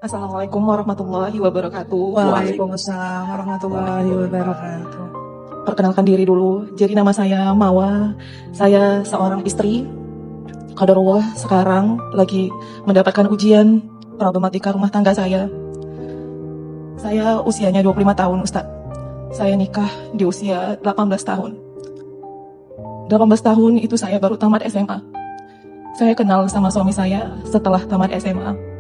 Assalamualaikum warahmatullahi wabarakatuh. Waalaikumsalam warahmatullahi wabarakatuh. Perkenalkan diri dulu. Jadi nama saya Mawa. Saya seorang istri. Qadarullah sekarang lagi mendapatkan ujian problematika rumah tangga saya. Saya usianya 25 tahun, Ustadz. Saya nikah di usia 18 tahun. 18 tahun itu saya baru tamat SMA. Saya kenal sama suami saya setelah tamat SMA.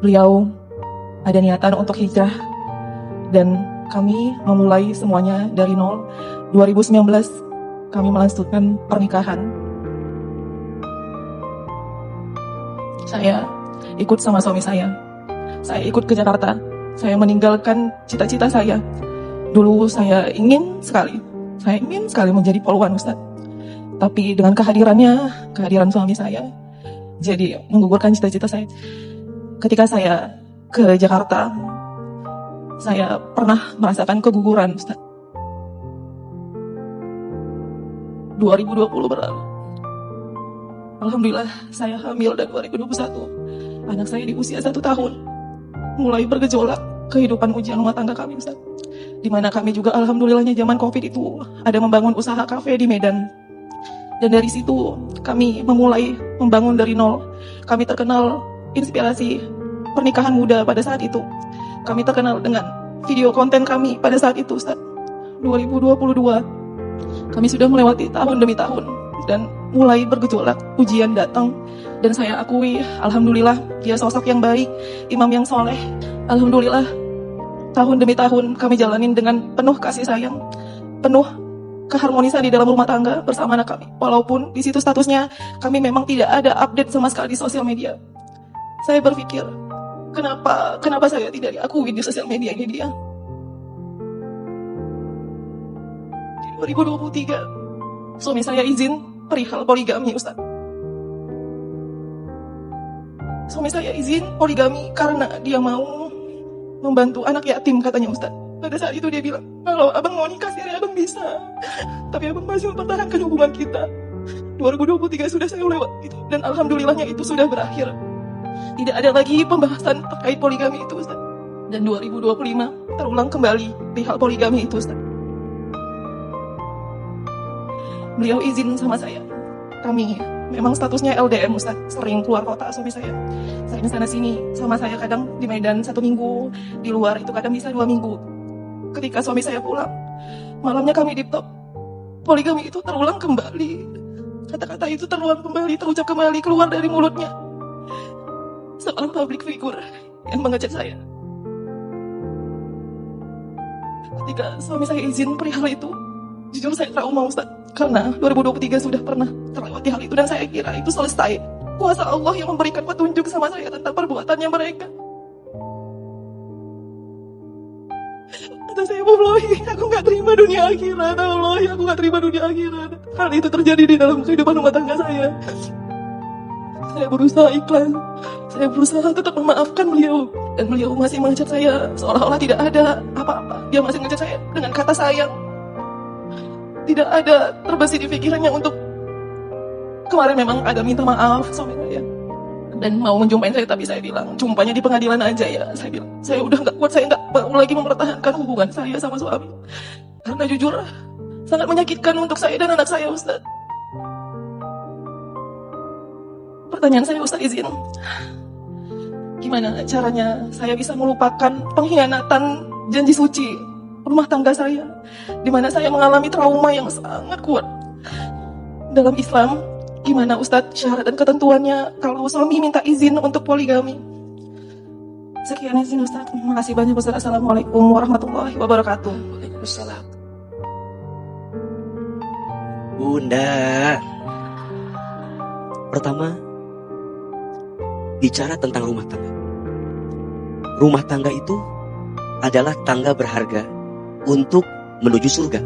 Beliau ada niatan untuk hijrah dan kami memulai semuanya dari nol. 2019 kami melanjutkan pernikahan. Saya ikut sama suami saya. Saya ikut ke Jakarta. Saya meninggalkan cita-cita saya. Dulu saya ingin sekali menjadi poluan, Ustaz. Tapi dengan kehadiran suami saya, jadi menggugurkan cita-cita saya. Ketika saya ke Jakarta, saya pernah merasakan keguguran, Ustaz. 2020 berlalu. Alhamdulillah saya hamil dan 2021. Anak saya di usia 1 tahun. Mulai bergejolak kehidupan ujian rumah tangga kami, Ustaz. Dimana kami juga alhamdulillahnya zaman Covid itu ada membangun usaha kafe di Medan. Dan dari situ kami memulai membangun dari nol. Kami terkenal inspirasi pernikahan muda pada saat itu. Kami terkenal dengan video konten kami pada saat itu, Ustaz. 2022 kami sudah melewati tahun demi tahun dan mulai bergejolak, ujian datang, dan saya akui alhamdulillah dia sosok yang baik, imam yang soleh. Alhamdulillah tahun demi tahun kami jalanin dengan penuh kasih sayang, penuh keharmonisan di dalam rumah tangga bersama anak kami. Walaupun di situ statusnya kami memang tidak ada update sama sekali di sosial media. Saya berpikir, kenapa saya tidak diakui di sosial media ini dia? Di 2023, suami saya izin perihal poligami, Ustaz. Suami saya izin poligami karena dia mau membantu anak yatim, katanya, Ustaz. Pada saat itu dia bilang, kalau abang mau nikah sendiri abang bisa, tapi abang masih mempertahankan hubungan kita. 2023 sudah saya lewat itu, dan alhamdulillahnya itu sudah berakhir. Tidak ada lagi pembahasan terkait poligami itu, Ustaz. Dan 2025 terulang kembali perihal poligami itu, Ustaz. Beliau izin sama saya. Kami memang statusnya LDM, Ustaz. Sering keluar kota suami saya. Sering sana sini sama saya, kadang di Medan 1 minggu, di luar itu kadang bisa 2 minggu. Ketika suami saya pulang, malamnya kami di top. Poligami itu terulang kembali. Kata-kata itu terulang kembali, terucap kembali, keluar dari mulutnya seorang public figure yang mengajak saya. Ketika suami saya izin perihal itu, jujur saya trauma, Ustaz. Karena 2023 sudah pernah terlewati hal itu dan saya kira itu selesai. Kuasa Allah yang memberikan petunjuk sama saya tentang perbuatannya mereka. Kata saya, wallahi aku gak terima dunia akhirat. Wallahi aku gak terima dunia akhirat. Hal itu terjadi di dalam kehidupan rumah tangga saya. Saya berusaha ikhlas. Saya berusaha tetap memaafkan beliau. Dan beliau masih mengejar saya seolah-olah tidak ada apa-apa. Dia masih mengejar saya dengan kata sayang. Tidak ada terbesit di pikirannya untuk kemarin memang ada minta maaf suami saya. Dan mau menjumpain saya, tapi saya bilang, jumpanya di pengadilan aja ya. Saya bilang, saya udah gak kuat, saya gak mau lagi mempertahankan hubungan saya sama suami. Karena jujur, sangat menyakitkan untuk saya dan anak saya, Ustaz. Pertanyaan saya, Ustaz, izin. Gimana caranya saya bisa melupakan pengkhianatan janji suci rumah tangga saya, di mana saya mengalami trauma yang sangat kuat. Dalam Islam, gimana, Ustadz, syarat dan ketentuannya kalau suami minta izin untuk poligami? Sekian izin, Ustadz. Terima kasih banyak, Ustadz. Assalamualaikum warahmatullahi wabarakatuh. Waalaikumsalam. Bunda, pertama, bicara tentang rumah tangga. Rumah tangga itu adalah tangga berharga untuk menuju surga.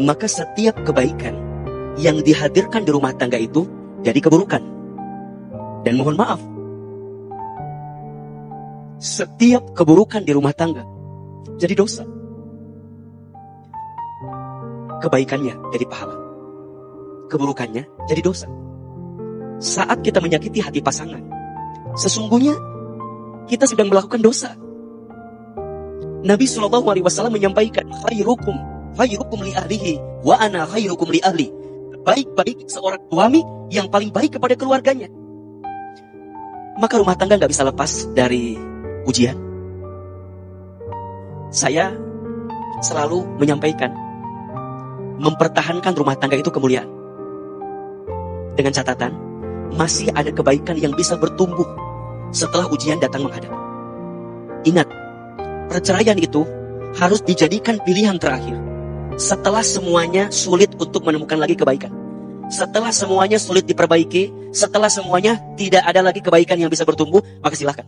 Maka setiap kebaikan yang dihadirkan di rumah tangga itu jadi keburukan. Dan mohon maaf, setiap keburukan di rumah tangga jadi dosa. Kebaikannya jadi pahala, keburukannya jadi dosa. Saat kita menyakiti hati pasangan, sesungguhnya kita sedang melakukan dosa. Nabi SAW menyampaikan, khairukum li ahlihi wa ana khairukum li ahli. Baik-baik seorang suami yang paling baik kepada keluarganya. Maka rumah tangga gak bisa lepas dari ujian. Saya selalu menyampaikan, mempertahankan rumah tangga itu kemuliaan. Dengan catatan, masih ada kebaikan yang bisa bertumbuh setelah ujian datang menghadap. Ingat, perceraian itu harus dijadikan pilihan terakhir. Setelah semuanya sulit untuk menemukan lagi kebaikan, setelah semuanya sulit diperbaiki, setelah semuanya tidak ada lagi kebaikan yang bisa bertumbuh, maka silahkan.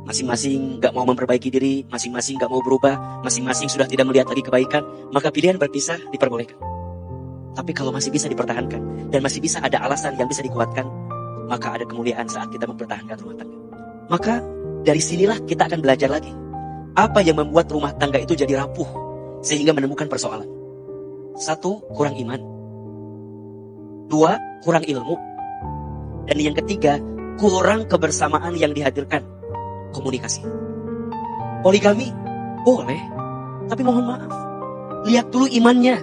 Masing-masing gak mau memperbaiki diri, masing-masing gak mau berubah, masing-masing sudah tidak melihat lagi kebaikan, maka pilihan berpisah diperbolehkan. Tapi kalau masih bisa dipertahankan, dan masih bisa ada alasan yang bisa dikuatkan, maka ada kemuliaan saat kita mempertahankan rumah tangga. Maka dari sinilah kita akan belajar lagi. Apa yang membuat rumah tangga itu jadi rapuh, sehingga menemukan persoalan. 1, kurang iman. 2, kurang ilmu. Dan yang ketiga, kurang kebersamaan yang dihadirkan, komunikasi. Poligami boleh, tapi mohon maaf, lihat dulu imannya,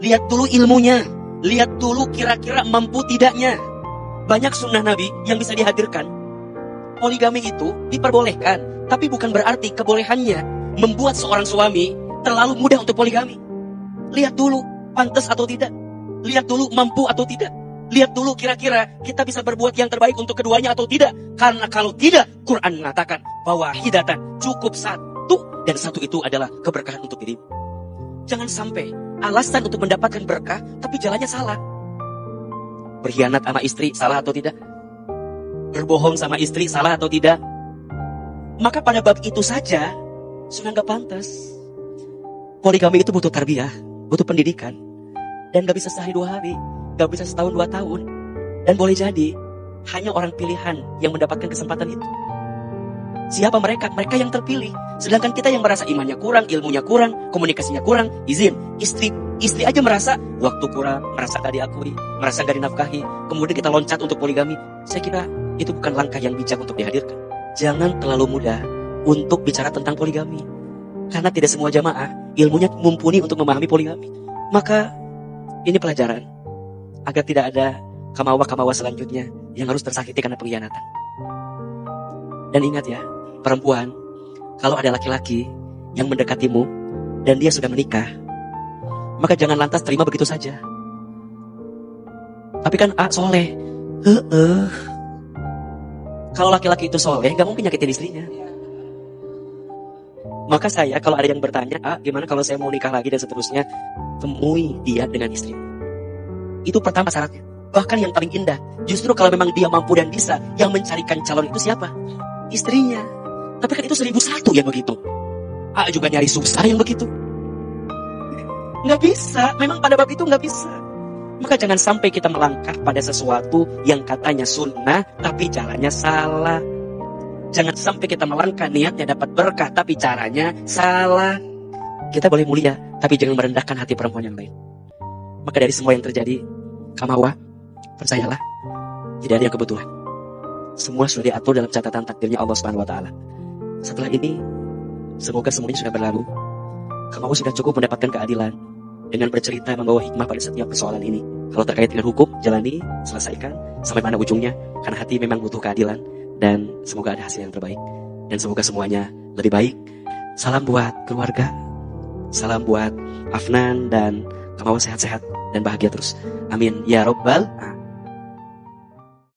lihat dulu ilmunya, lihat dulu kira-kira mampu tidaknya. Banyak sunnah Nabi yang bisa dihadirkan. Poligami itu diperbolehkan, tapi bukan berarti kebolehannya membuat seorang suami terlalu mudah untuk poligami. Lihat dulu pantas atau tidak, lihat dulu mampu atau tidak, lihat dulu kira-kira kita bisa berbuat yang terbaik untuk keduanya atau tidak. Karena kalau tidak, Quran mengatakan bahwa hidatan cukup 1, dan 1 itu adalah keberkahan untuk dirimu. Jangan sampai alasan untuk mendapatkan berkah tapi jalannya salah. Berkhianat sama istri salah atau tidak? Berbohong sama istri salah atau tidak? Maka pada bab itu saja sudah gak pantas. Poligami itu butuh tarbiyah, butuh pendidikan, dan gak bisa sehari 2 hari, gak bisa setahun 2 tahun. Dan boleh jadi hanya orang pilihan yang mendapatkan kesempatan itu. Siapa mereka? Mereka yang terpilih. Sedangkan kita yang merasa imannya kurang, ilmunya kurang, komunikasinya kurang, izin. Istri aja merasa waktu kurang, merasa gak diakui, merasa gak dinafkahi, kemudian kita loncat untuk poligami. Saya kira itu bukan langkah yang bijak untuk dihadirkan. Jangan terlalu mudah untuk bicara tentang poligami, karena tidak semua jamaah ilmunya mumpuni untuk memahami poligami. Maka ini pelajaran agar tidak ada kamawa-kamawa selanjutnya yang harus tersakiti karena pengkhianatan. Dan ingat ya, perempuan, kalau ada laki-laki yang mendekatimu dan dia sudah menikah, maka jangan lantas terima begitu saja. Tapi kan soleh. Kalau laki-laki itu soleh, gak mungkin nyakitin istrinya. Maka saya, kalau ada yang bertanya, gimana kalau saya mau nikah lagi dan seterusnya, temui dia dengan istrimu. Itu pertama syaratnya. Bahkan yang paling indah, justru kalau memang dia mampu dan bisa, yang mencarikan calon itu siapa? Istrinya. Tapi kan itu 1001 yang begitu. Juga nyari susah yang begitu. Nggak bisa, memang pada bab itu nggak bisa. Maka jangan sampai kita melangkah pada sesuatu yang katanya sunnah, tapi jalannya salah. Jangan sampai kita melangkah niatnya dapat berkah, tapi caranya salah. Kita boleh mulia, tapi jangan merendahkan hati perempuan yang lain. Maka dari semua yang terjadi, Kamawa, percayalah, tidak ada yang kebetulan. Semua sudah diatur dalam catatan takdirnya Allah Subhanahu wa Ta'ala. Setelah ini, semoga semuanya sudah berlalu. Kamawa sudah cukup mendapatkan keadilan dengan bercerita membawa hikmah pada setiap persoalan ini. Kalau terkait dengan hukum, jalani, selesaikan sampai mana ujungnya, karena hati memang butuh keadilan. Dan semoga ada hasil yang terbaik, dan semoga semuanya lebih baik. Salam buat keluarga, salam buat Afnan dan Kamawa, sehat-sehat dan bahagia terus. Amin ya robbal alamin.